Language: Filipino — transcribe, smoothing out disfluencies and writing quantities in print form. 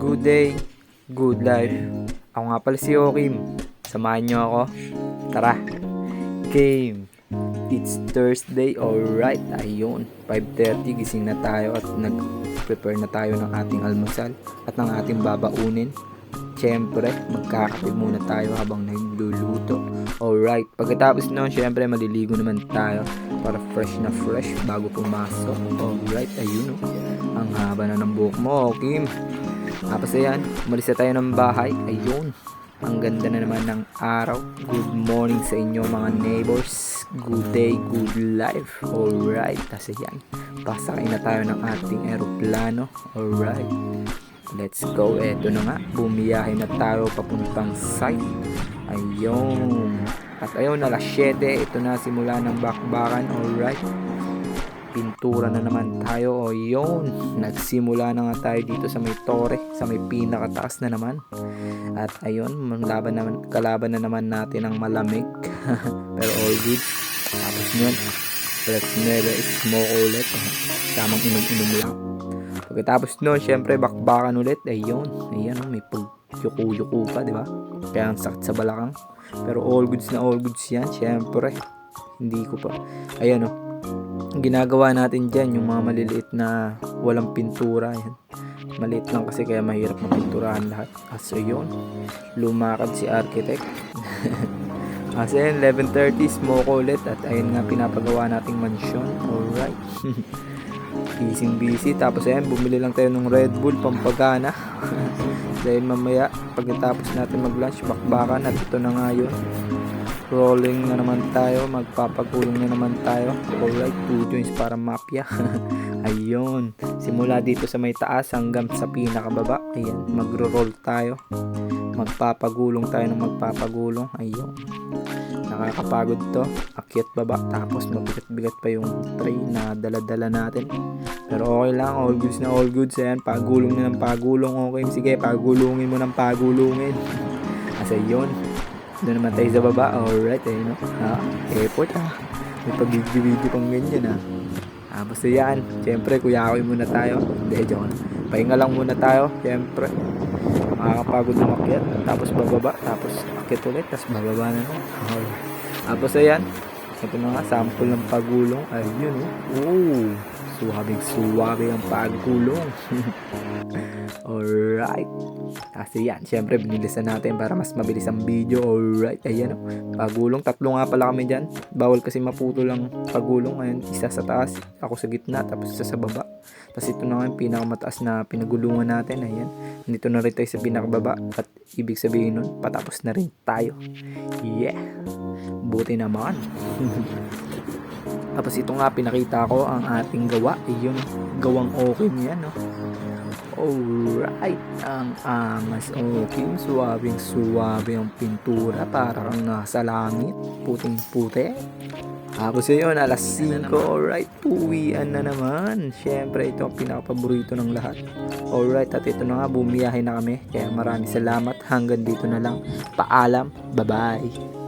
Good day, good life. Ako nga pala si Okim. Samahan niyo ako. Tara, game. It's Thursday, alright. Ayun, 5:30 gising na tayo at nag-prepare na tayo ng ating almusal at ng ating babaunin. Siyempre, magkakape muna tayo habang nagluluto. Alright, pagkatapos nun, siyempre maliligo naman tayo para fresh na fresh bago pumasok. Alright, ayun o. Ang haba na ng buhok mo, Kim. Tapos ayan, umalis na tayo ng bahay. Ayun, ang ganda na naman ng araw. Good morning sa inyo mga neighbors. Good day, good life. Alright, kasi yan, pasakay na tayo ng ating eroplano. Alright, let's go. Eto na nga, bumiyahe na tayo papuntang site. Ayun, at ayun, alas 7. Ito na simula ng bakbakan. Alright, pintura na naman tayo. O yun, nagsimula na nga tayo dito sa may tore, sa may pinakataas na naman. At ayun, kalaban na naman natin ang malamig. Pero all good. Tapos yun, let's never smoke ulit. Tamang inom-inom lang. Pagkatapos nun, syempre bakbakan ulit. Ayun, ayan, may pagyuko-yuko pa, di ba? Kaya ang sakit sa balakang. Pero all goods na all goods yan. Syempre, hindi ko pa. Ayan o. Ginagawa natin dyan yung mga maliliit na walang pintura. Yan. Maliit lang kasi kaya mahirap mapinturahan lahat. So yun, lumakad si architect. Kasi 11:30 smoke ulit. At ayun nga pinapagawa nating mansyon. Alright. Busy. Tapos ayan, bumili lang tayo ng Red Bull pampagana. Dahil mamaya pagkatapos natin mag lunch, bakbakan. At ito na nga yun, rolling na naman tayo, magpapagulong na naman tayo. Alright, 2 joints para mafia. Ayun, simula dito sa may taas hanggang sa pinakababa. Ayan, magro-roll tayo, magpapagulong tayo ng magpapagulong. Ayun, nakakapagod to, akyat baba, tapos mabigat-bigat pa yung tray na dala-dala natin. Pero okay lang, all goods na all goods. Ayan, pagulong na ng pagulong. Okay, sige, pagulungin mo ng pagulungin. Kasi yun, doon naman tayo sa baba. Alright, ayun o. Airport may pag-video pang ganyan Tapos yan, syempre kuyakoy muna tayo. Hindi, joke na. Pahinga lang muna tayo. Syempre, makakapagod na makyat. Tapos bababa, tapos akyat ulit, tapos bababa na naman. Tapos ayan, ito na nga, sample ng pagulong. Ayun o. Suwabe ang pagulong. Alright. Kasi yan, syempre binilisan natin para mas mabilis ang video. Alright, ayan o. Pagulong, 3 nga pala kami dyan. Bawal kasi maputo lang pagulong. Ayan, isa sa taas, ako sa gitna, tapos isa sa baba. Tapos ito na nga yung pinakamataas na pinagulungan natin. Ayan, nandito na rin tayo sa pinakababa. At ibig sabihin nun, patapos na rin tayo. Yeah, buti naman. Tapos ito nga, pinakita ko ang ating gawa. Ayun, gawang okay yan, no? Alright, ang angas. Okay, suwabing ang pintura. Para kang nasa langit, puting-puti. Tapos yun, alas 5. Alright, uwian na naman. Syempre, ito ang pinakapaborito ng lahat. Alright, at ito na nga, bumiyahe na kami. Kaya maraming salamat. Hanggang dito na lang. Paalam, bye-bye.